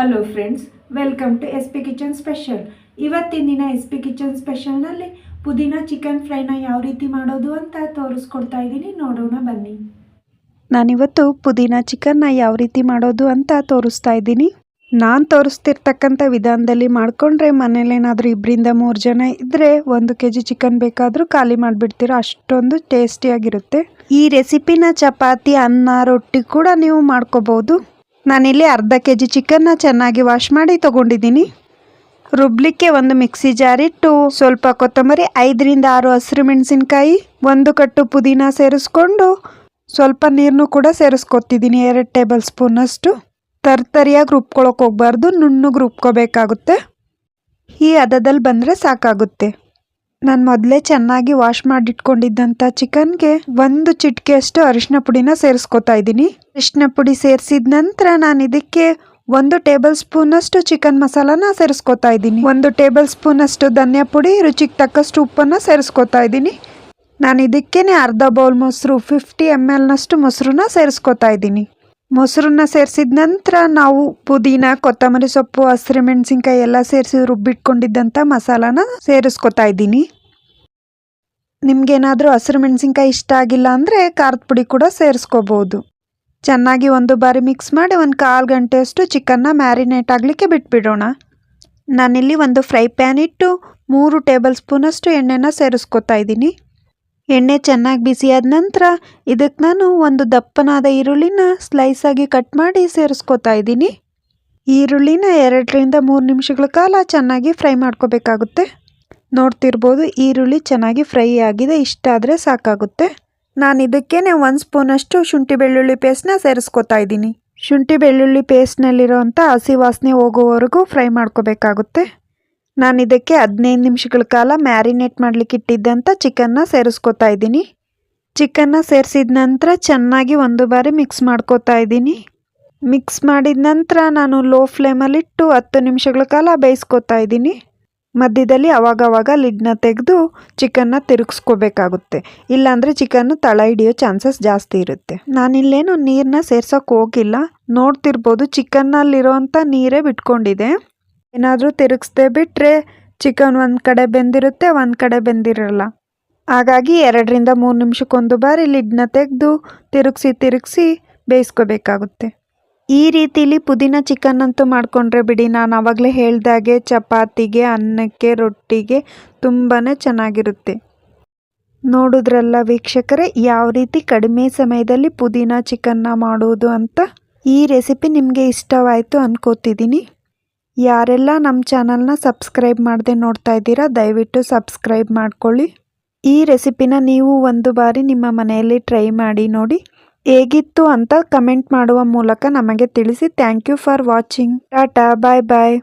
Hello friends, welcome to S P kitchen special. ಇವತ್ತಿನ ದಿನ S P kitchen ಸ್ಪೆಷಲ್ನಲ್ಲಿ ಪುದೀನ chicken ಫ್ರೈನ ಯಾವ ರೀತಿ ಮಾಡೋದು ಅಂತ ತೋರಿಸ್ಕೊಡ್ತಾ ಇದ್ದೀನಿ. ನೋಡೋಣ ಬನ್ನಿ. ನಾನಿವತ್ತು ಪುದೀನ ಚಿಕನ್ನ ಯಾವ ರೀತಿ ಮಾಡೋದು ಅಂತ ತೋರಿಸ್ತಾ ಇದ್ದೀನಿ. ನಾನು ತೋರಿಸ್ತಿರ್ತಕ್ಕಂಥ ವಿಧಾನದಲ್ಲಿ ಮಾಡಿಕೊಂಡ್ರೆ ಮನೇಲೇನಾದರೂ 2-3 ಜನ ಇದ್ದರೆ 1 kg ಚಿಕನ್ ಬೇಕಾದರೂ ಖಾಲಿ ಮಾಡಿಬಿಡ್ತೀರ. ಅಷ್ಟೊಂದು ಟೇಸ್ಟಿಯಾಗಿರುತ್ತೆ. ಈ ರೆಸಿಪಿನ ಚಪಾತಿ, ಅನ್ನ, ರೊಟ್ಟಿ ಕೂಡ ನೀವು ಮಾಡ್ಕೋಬೋದು. ನಾನಿಲ್ಲಿ ಅರ್ಧ kg ಚಿಕನ್ನ ಚೆನ್ನಾಗಿ ವಾಶ್ ಮಾಡಿ ತೊಗೊಂಡಿದ್ದೀನಿ. ರುಬ್ಲಿಕ್ಕೆ ಒಂದು ಮಿಕ್ಸಿ ಜಾರ್ ಇಟ್ಟು ಸ್ವಲ್ಪ ಕೊತ್ತಂಬರಿ, 5-6 ಹಸಿರು ಮೆಣಸಿನ್ಕಾಯಿ, 1 ಕಟ್ಟು ಪುದೀನ ಸೇರಿಸ್ಕೊಂಡು ಸ್ವಲ್ಪ ನೀರನ್ನು ಕೂಡ ಸೇರಿಸ್ಕೊತಿದ್ದೀನಿ. 2 ಟೇಬಲ್ ಸ್ಪೂನಷ್ಟು. ತರ್ತರಿಯಾಗಿ ರುಬ್ಕೊಳಕ್ಕೆ ಹೋಗಬಾರ್ದು, ನುಣ್ಣಗೆ ರುಬ್ಕೋಬೇಕಾಗುತ್ತೆ. ಈ ಹದದಲ್ಲಿ ಬಂದರೆ ಸಾಕಾಗುತ್ತೆ. ನಾನು ಮೊದಲೇ ಚೆನ್ನಾಗಿ ವಾಶ್ ಮಾಡಿಟ್ಕೊಂಡಿದ್ದಂಥ ಚಿಕನ್ಗೆ 1 ಚಿಟಿಕೆಯಷ್ಟು ಅರಿಶಿನ ಪುಡಿನ ಸೇರಿಸ್ಕೊತಾ ಇದ್ದೀನಿ. ಅರಿಶಿನ ಪುಡಿ ಸೇರಿಸಿದ ನಂತರ ನಾನು ಇದಕ್ಕೆ 1 ಟೇಬಲ್ ಸ್ಪೂನಷ್ಟು ಚಿಕನ್ ಮಸಾಲಾನ ಸೇರಿಸ್ಕೊತಾ ಇದ್ದೀನಿ. 1 ಟೇಬಲ್ ಸ್ಪೂನಷ್ಟು ಧನಿಯಾ ಪುಡಿ, ರುಚಿಗೆ ತಕ್ಕಷ್ಟು ಉಪ್ಪನ್ನು ಸೇರಿಸ್ಕೊತಾ ಇದ್ದೀನಿ. ನಾನು ಇದಕ್ಕೇನೆ ಅರ್ಧ ಬೌಲ್ ಮೊಸರು, 50 ml ಮೊಸರನ್ನ ಸೇರಿಸ್ಕೊತಾ ಇದ್ದೀನಿ. ಮೊಸರನ್ನ ಸೇರಿಸಿದ ನಂತರ ನಾವು ಪುದೀನ, ಕೊತ್ತಂಬರಿ ಸೊಪ್ಪು, ಹಸಿರು ಮೆಣಸಿನ್ಕಾಯಿ ಎಲ್ಲ ಸೇರಿಸಿ ರುಬ್ಬಿಟ್ಕೊಂಡಿದ್ದಂಥ ಮಸಾಲಾನ ಸೇರಿಸ್ಕೊತಾ ಇದ್ದೀನಿ. ನಿಮ್ಗೇನಾದರೂ ಹಸಿರು ಮೆಣಸಿನ್ಕಾಯಿ ಇಷ್ಟ ಆಗಿಲ್ಲ ಅಂದರೆ ಖಾರದ ಪುಡಿ ಕೂಡ ಸೇರಿಸ್ಕೋಬೋದು. ಚೆನ್ನಾಗಿ 1 ಬಾರಿ ಮಿಕ್ಸ್ ಮಾಡಿ 1/4 ಗಂಟೆಯಷ್ಟು ಚಿಕನ್ನ ಮ್ಯಾರಿನೇಟ್ ಆಗಲಿಕ್ಕೆ ಬಿಟ್ಬಿಡೋಣ. ನಾನಿಲ್ಲಿ ಒಂದು ಫ್ರೈ ಪ್ಯಾನ್ ಇಟ್ಟು 3 ಟೇಬಲ್ ಸ್ಪೂನಷ್ಟು ಎಣ್ಣೆನ ಸೇರಿಸ್ಕೊತಾ ಇದ್ದೀನಿ. ಎಣ್ಣೆ ಚೆನ್ನಾಗಿ ಬಿಸಿಯಾದ ನಂತರ ಇದಕ್ಕೆ ನಾನು ಒಂದು ದಪ್ಪನಾದ ಈರುಳ್ಳಿನ ಸ್ಲೈಸಾಗಿ ಕಟ್ ಮಾಡಿ ಸೇರಿಸ್ಕೊತಾ ಇದ್ದೀನಿ. ಈರುಳ್ಳಿನ 2-3 ನಿಮಿಷಗಳ ಕಾಲ ಚೆನ್ನಾಗಿ ಫ್ರೈ ಮಾಡ್ಕೋಬೇಕಾಗುತ್ತೆ. ನೋಡ್ತಿರ್ಬೋದು, ಈರುಳ್ಳಿ ಚೆನ್ನಾಗಿ ಫ್ರೈ ಆಗಿದೆ. ಇಷ್ಟ ಆದರೆ ಸಾಕಾಗುತ್ತೆ. ನಾನು ಇದಕ್ಕೇನೆ 1 ಸ್ಪೂನಷ್ಟು ಶುಂಠಿ ಬೆಳ್ಳುಳ್ಳಿ ಪೇಸ್ಟ್ನ ಸೇರಿಸ್ಕೊತಾ ಇದ್ದೀನಿ. ಶುಂಠಿ ಬೆಳ್ಳುಳ್ಳಿ ಪೇಸ್ಟ್ನಲ್ಲಿರೋಂಥ ಹಸಿ ವಾಸನೆ ಹೋಗೋವರೆಗೂ ಫ್ರೈ ಮಾಡ್ಕೋಬೇಕಾಗುತ್ತೆ. ನಾನು ಇದಕ್ಕೆ 15 ನಿಮಿಷಗಳ ಕಾಲ ಮ್ಯಾರಿನೇಟ್ ಮಾಡಲಿಕ್ಕೆ ಇಟ್ಟಿದ್ದಂಥ ಚಿಕನ್ನ ಸೇರಿಸ್ಕೊತಾ ಇದ್ದೀನಿ. ಚಿಕನ್ನ ಸೇರಿಸಿದ ನಂತರ ಚೆನ್ನಾಗಿ 1 ಬಾರಿ ಮಿಕ್ಸ್ ಮಾಡ್ಕೋತಾ ಇದ್ದೀನಿ. ಮಿಕ್ಸ್ ಮಾಡಿದ ನಂತರ ನಾನು ಲೋ ಫ್ಲೇಮಲ್ಲಿಟ್ಟು 10 ನಿಮಿಷಗಳ ಕಾಲ ಬೇಯಿಸ್ಕೊತಾ ಇದ್ದೀನಿ. ಮಧ್ಯದಲ್ಲಿ ಅವಾಗವಾಗ ಲಿಡ್ನ ತೆಗೆದು ಚಿಕನ್ನ ತಿರುಗಿಸ್ಕೋಬೇಕಾಗುತ್ತೆ. ಇಲ್ಲಾಂದರೆ ಚಿಕನ್ನು ತಳ ಹಿಡಿಯೋ ಚಾನ್ಸಸ್ ಜಾಸ್ತಿ ಇರುತ್ತೆ. ನಾನಿಲ್ಲೇನು ನೀರನ್ನ ಸೇರ್ಸೋಕೆ ಹೋಗಿಲ್ಲ. ನೋಡ್ತಿರ್ಬೋದು, ಚಿಕನ್ನಲ್ಲಿರೋವಂಥ ನೀರೇ ಬಿಟ್ಕೊಂಡಿದೆ. ಏನಾದರೂ ತಿರುಗಿಸ್ದೆ ಬಿಟ್ಟರೆ ಚಿಕನ್ ಒಂದು ಕಡೆ ಬೆಂದಿರುತ್ತೆ, ಒಂದು ಕಡೆ ಬೆಂದಿರಲ್ಲ. ಹಾಗಾಗಿ 2-3 ನಿಮಿಷಕ್ಕೊಂದು ಬಾರಿ ಲಿಡ್ನ ತೆಗೆದು ತಿರುಗಿಸಿ ಬೇಯಿಸ್ಕೋಬೇಕಾಗುತ್ತೆ. ಈ ರೀತಿಲಿ ಪುದೀನ ಚಿಕನ್ ಅಂತೂ ಮಾಡಿಕೊಂಡ್ರೆ ಬಿಡಿ, ನಾನು ಆವಾಗಲೇ ಹೇಳ್ದಾಗೆ ಚಪಾತಿಗೆ, ಅನ್ನಕ್ಕೆ, ರೊಟ್ಟಿಗೆ ತುಂಬಾ ಚೆನ್ನಾಗಿರುತ್ತೆ. ನೋಡಿದ್ರಲ್ಲ ವೀಕ್ಷಕರೇ, ಯಾವ ರೀತಿ ಕಡಿಮೆ ಸಮಯದಲ್ಲಿ ಪುದೀನ ಚಿಕನ್ನ ಮಾಡೋದು ಅಂತ. ಈ ರೆಸಿಪಿ ನಿಮಗೆ ಇಷ್ಟವಾಯಿತು ಅನ್ಕೋತಿದ್ದೀನಿ. ಯಾರೆಲ್ಲ ನಮ್ಮ ಚಾನಲ್ನ ಸಬ್ಸ್ಕ್ರೈಬ್ ಮಾಡದೆ ನೋಡ್ತಾ ಇದ್ದೀರಾ, ದಯವಿಟ್ಟು ಸಬ್ಸ್ಕ್ರೈಬ್ ಮಾಡ್ಕೊಳ್ಳಿ. ಈ ರೆಸಿಪಿನ ನೀವು 1 ಬಾರಿ ನಿಮ್ಮ ಮನೆಯಲ್ಲಿ ಟ್ರೈ ಮಾಡಿ ನೋಡಿ. ಹೇಗಿತ್ತು ಅಂತ ಕಮೆಂಟ್ ಮಾಡುವ ಮೂಲಕ ನಮಗೆ ತಿಳಿಸಿ. Thank you for watching. Tata, bye bye.